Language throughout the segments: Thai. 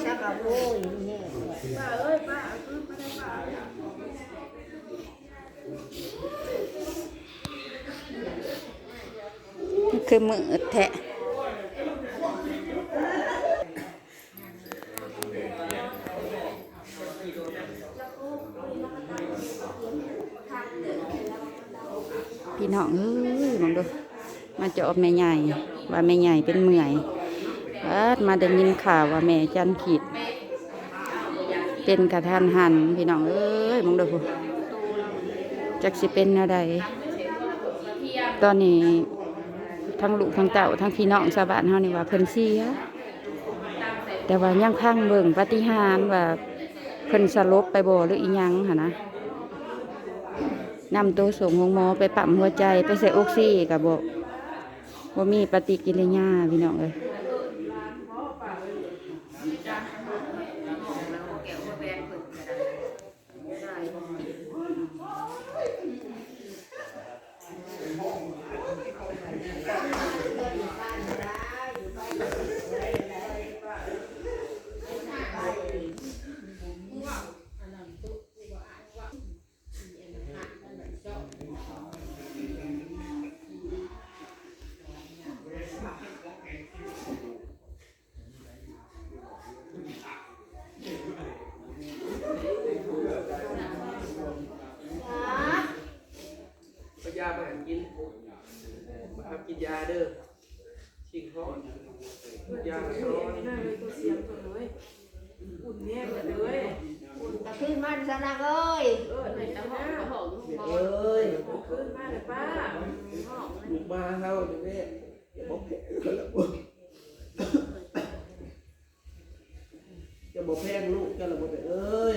สักกะโบยนี่ป้าเอ้ยป้าคือไม่ได้ป้าคือมือแทะพี่น้องเอ้ยมองดูมาเจาะแม่ใหญ่ว่าแม่ใหญ่เป็นเมื่อยมาได้ยินข่าวว่าแม่จันขีดเป็นกระทันหันพี่น้องเอ้ยมองดูจักสิเป็นอะไรตอนนี้ทั้งลูกทั้งเต่าทั้งพี่น้องชาวบ้านเฮานี่ว่าเพิ่นเสียแต่ว่ายังพังเบิ่งปาฏิหาริย์ว่าเพิ่นสลบไปบ่หรืออีหยังหั่นนะนำตัวส่งโรงหมอไปปั๊มหัวใจไปใส่ออกซิก็บ่มีปฏิกิริยาพี่น้องเอ้ยยามากินมากินยาเด้อชิงท้องยาท้องไม่ได้เลยตัวเสียงตัวเลยอุ่นแน่เลยอุ่น ขึ้นมาซะนะเอ้ย ในตะห้องเอ้ยขึ้นมาเลยป้าลูกมาเฮาเดี๋ยวนี้บอกแพงกันแล้วจะบอกแพงลูกกันแล้วบอกเอ้ย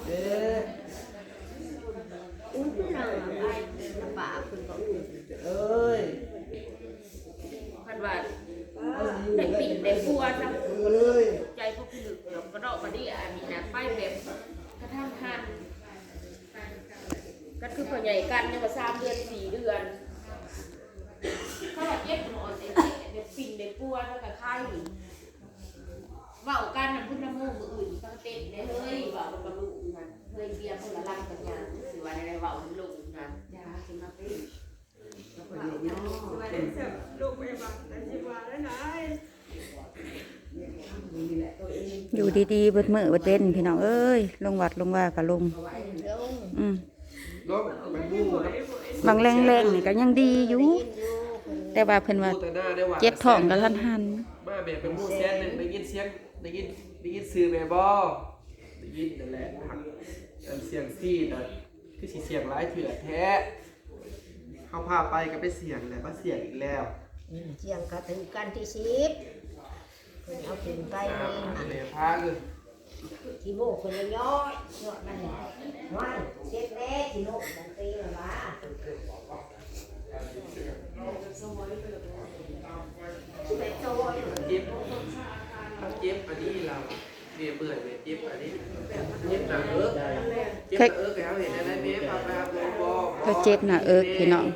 เด้อุ่นน่ะไปป่าขึ้นก็อุ่นเอ้ยพันว่าได้ปิ่นได้ฟัวซะเลยใจพวกพี่ลึกเดี๋ยวกระโดดมาดิอันนี้นะไปแบบกระทั่งทันก็คือพ่อใหญ่กันยังมา3 เดือน 4 เดือนเขาว่าเจ็บหมอนแบบปิ่นได้ฟัวแล้วก็ไข้เว้ากันน่ะพุ่นน้ำมูกมืออื่นก็เต้นได้เฮ้ยเว้ากับลูกนั่นเฮ้ยเบียร์เพิ่นละลังกันยางสิว่าได้เว้าลูกนั่นยาสิมาเป็นอยู่ดีๆเบิดมื้อเบิดเว้นพี่น้องเอ้ยลงวัดลงว่าก็ลงบางแรงๆนี่ก็ยังดีอยู่แต่ว่าเพิ่นว่าเจ็บท้องกระทันหันมาแบบเป็นมูแซนนึงได้ยินเสียงได้ยินสื่อแม่บ่ได้ยินนั่นแหละเสียงซี่น่ะคือสิเสียงหลายเถื่อแท้เฮาพาไปก็ไปเสียงแหละมาเสียงอีกแล้วเสียงก็ถึงกันที่10เพิ่นเอาขึ้นไปนี่เลยพาเลยที่โมกเพิ่นย่อยยอดนั่นว่าเช็ดแน่ที่โมกตั้งปีแล้วว่าเจ็บอันนี้เราเมียเบื่อเมียเจ็บอันนี้เจ็บหนักเจ็บแกเห็นอะไรเมียพาไปหาหมอบอกเขาเจ็บหน้าพี่น้อง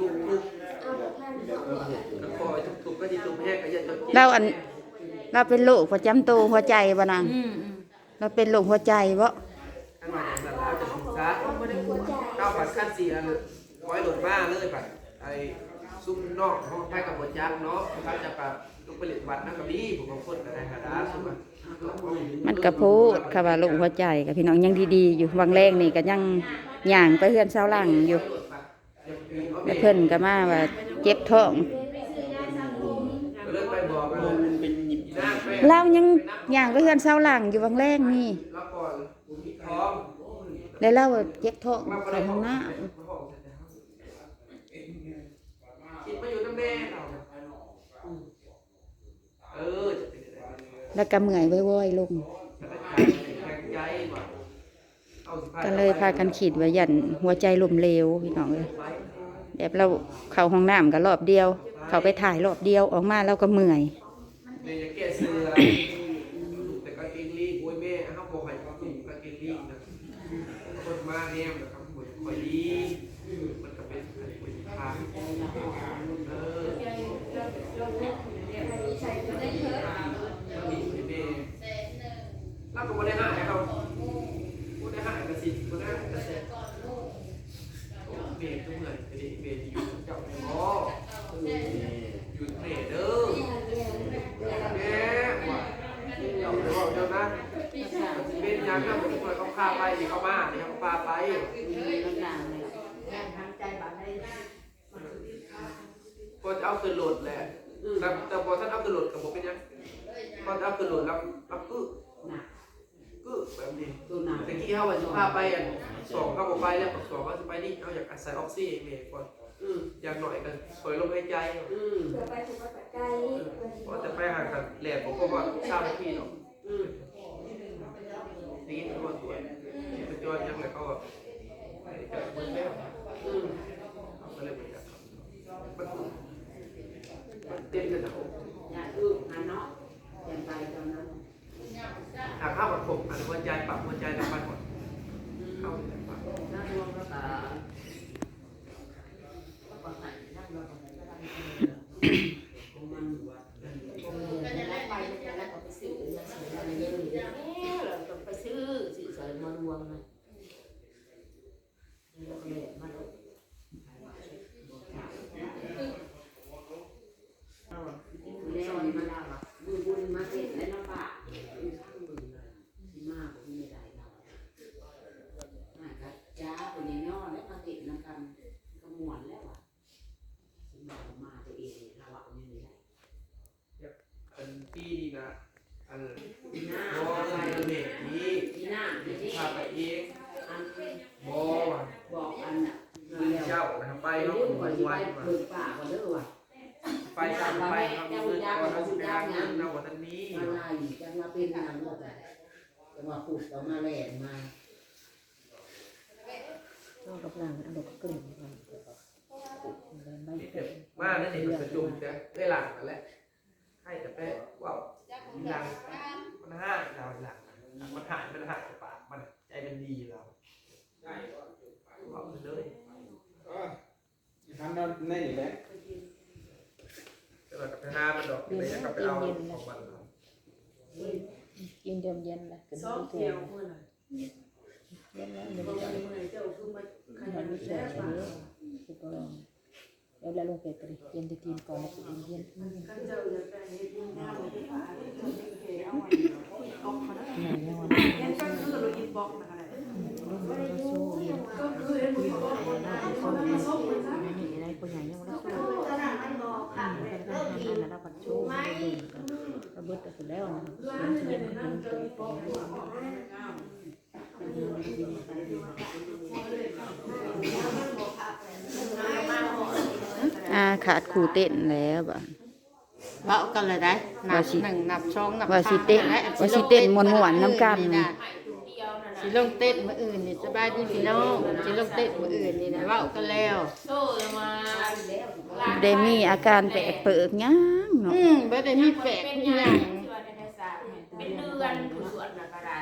เราเป็นโรคประจำตัวหัวใจบ่นางเราเป็นโรคหัวใจบ่ขั้นมาจากนั้นเราจะศึกษาเข้าปัดขั้น4 อันร้อยหลดบ้าเลยปัดไอ้ซุ่มนอกห้องไปกับหัวจักเนาะเขาจะปัดลูกผลิตวัดนักกระบี่ผมบางคนอะไรกระดาษซุ่มมันกระพูดค่ะว่าโรคหัวใจกับพี่น้องยังดีๆอยู่บางแรงนี่ก็ยังย่างไปเฮือนเสาหลังอยู่แล้วเพิ่นก็มาว่าเจ็บท้องเรายังย่างไปเฮือนเสาหลังอยู่บางแรงนี่แล้วเราเจ็บท้องเข้าห้องน้ำแล้วก็เมื่อยว่อยๆลงก็เลยพากันขีดไว้ยันหัวใจล้มเหลวพี่น้องเลยแบบเราเข้าห้องน้ำก็รอบเดียวเข้าไปถ่ายรอบเดียวออกมาแล้วก็เมื่อยแต่ก็เกลีบวยแม่เขาบอกให้ก็เกลีนะคนมาเนี่ยมันก็คอยดีมันก็เป็นคนทาง เราก็ไม่ได้หายเราไม่ได้หายกระสิบไม่ได้หายกระเซ็นเบรก็เหมือนกระดิ่งเบรอยู่เจ้าไม่พอหยุดเบรเด้อแม่ว่าเจ้าไม่บอกเจ้านะเป็นยังนะผมควรเขาพาไปดิเขามาดิเขาพาไปพอจะเอาขึ้นรถแหละแต่พอท่านเอาขึ้นรถกับผมเป็นยังพอจะเอาขึ้นรถแล้วก็แบบนี้แต่กี้เขาว่าจะพาไปอ่ะสองเขาบอกไปแล้วสองเขาจะไปนี่เขาอยากใส่ออกซิเมก่อนอย่างหน่อยกันปล่อยลมหายใจพอจะไปห่างกันแหลกผมก็ว่าเช่าที่หรอกนี่ตัวเป็นตัวยังไงเขาแบบจะมึนแล้วก็เลยมันจะมันเต้นกันนะผมหากข้าวผัดผมอันหัวใจปรับหัวใจน้ำมันหมดเข้าไปปรับปีนี้นะอันโบอะไรเด็กนี้พาไปเองโบบอกอันน่ะเจ้านะครับไปเนาะวันไปตามไปทำเงินก่อนแล้วสิไปหาเงินเอาวันนี้จะมาเป็นงานจะมาปลูกต่อมาแหลมมาเรากำลังอันดอกกลิ่นมาเนี่ยเด็กมันจุ่มจะได้หลังนั่นแหละให้แต่แป้ว้าวหลังมันห้าเราหลังมันหายปากมันใจมันดีเราบอกเลยทำเราในนี่แหละแต่เรากับไปห้ามันดอกไปจะกลับไปเอาของมันกินเดิมเย็นเลยกินที่ตัวเย็นแล้วเดี๋ยวจะขนมเสร็จแล้วคือก็แล้วลงไปกระดิ่งเย็นที่ทีมก่อนแล้วก็เย็นขาดขู่เต้นแล้วบ่เว้ากันเลยได้นับหนึ่งนับสองนับ ว่าสิเต้นม่วนๆน้ำกันสิลงเต้นมื้ออื่นนี่สบายดีพี่น้องสิลงเต้นมื้ออื่นนี่นะเว้ากันแล้วโซ่มา ได้มีอาการแปลกเปิกหยังเนาะบ่ได้มีแปลกอีหยังเป็นเดือนผู้สวดน่ะก็ได้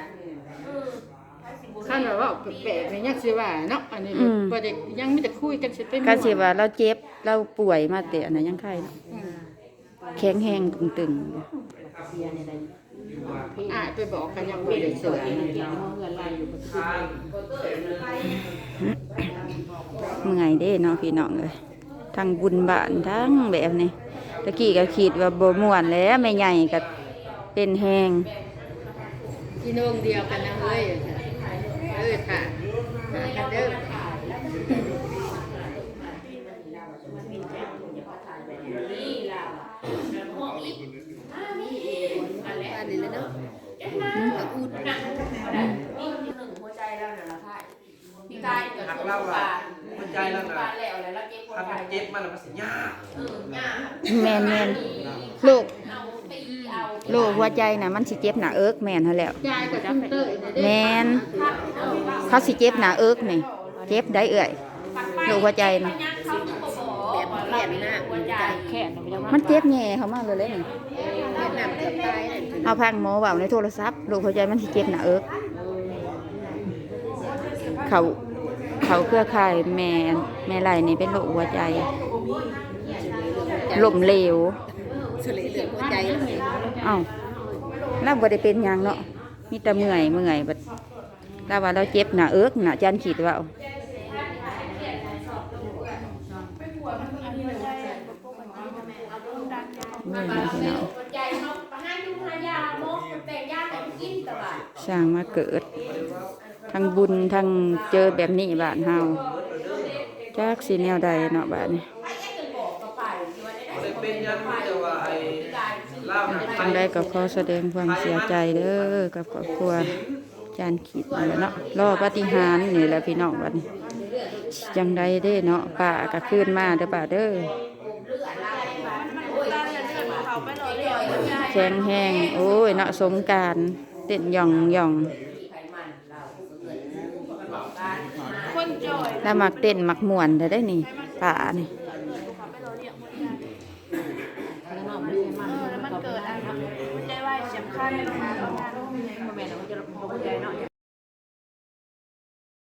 คันว่าแปลกๆนี่ยังสิว่าเนาะอันนี้บ่ได้ยังมีแต่คุยกันสิเป็นก็สิว่าเราเจ็บเราป่วยมาแต่อันนั้นยังไข้เนาะแข็งแห้งตึงไปบอกกันยังบ่ได้สวยเมื่อยเด้เนาะพี่น้องเอ้ยทั้งบุญบ้านทั้งแบบนี้ตะกี้ก็คิดว่าบ่ม่วนแล้วแม่ใหญ่ก็เป็นแห้งพี่น้องเดียวกันนะเฮ้ยค่ะกันเด้อหัวใจแล้วน่ะละค่ะพี่กายกับตัวปลาหัวใจแล้วน่ะถ้ามันเจ็บมันมันสิยากแม่นโรคหัวใจน่ะมันสิเจ็บหน้าเอิกแม่นเฮาแล้วแม่นเขาสิเจ็บหน้าเอิกนี่เจ็บได้เอื้อยโรคหัวใจน่ะมันเจ็บแง่เขามากเลยนี่เอาพังหมอเว้าในโทรศัพท์โรคหัวใจมันสิเจ็บหน้าเอิกเขาเครือข่ายแม่ไหลนี่เป็นโรคหัวใจ ล้มเหลว เฉลยเหลือหัวใจเลย เอ้าเราบ่ได้เป็นหยังเนาะมีแต่เมื่อยบัดถ้าว่าเราเจ็บหน้าเอิกหน้าจันขีดว่าเอาเมื่อยนะพี่น้อง ใจเนาะไปให้ดูหายาโมแต่งยาให้กินแต่ว่า สร้างมาเกิดทั้งบุญทั้งเจอแบบนี้บ้านเฮาจักสิแนวใดเนาะบ้านนี้ ไอ้แค่บอกก็ไปที่ว่าได้ บ่ได้เป็นหยังมีแต่ว่าไอ้ลาวมันไป จังได้ก็ขอแสดงความเสียใจเด้อกับครอบครัวจานขีดนี่แหละเนาะรอปาฏิหาริย์นี่แหละพี่น้องบัดนี้จังได้เด้เนาะป้าก็คืนมาเด้อป้าเด้อแข็งแห้งโอ้ยเนาะสงกรานต์เต้นหย่อง คนจอย แล้วมักเต้นมักม่วนได้นี่ป้านี่ แล้วมันเกิดอะไรหัวใจวายเฉียบพลัน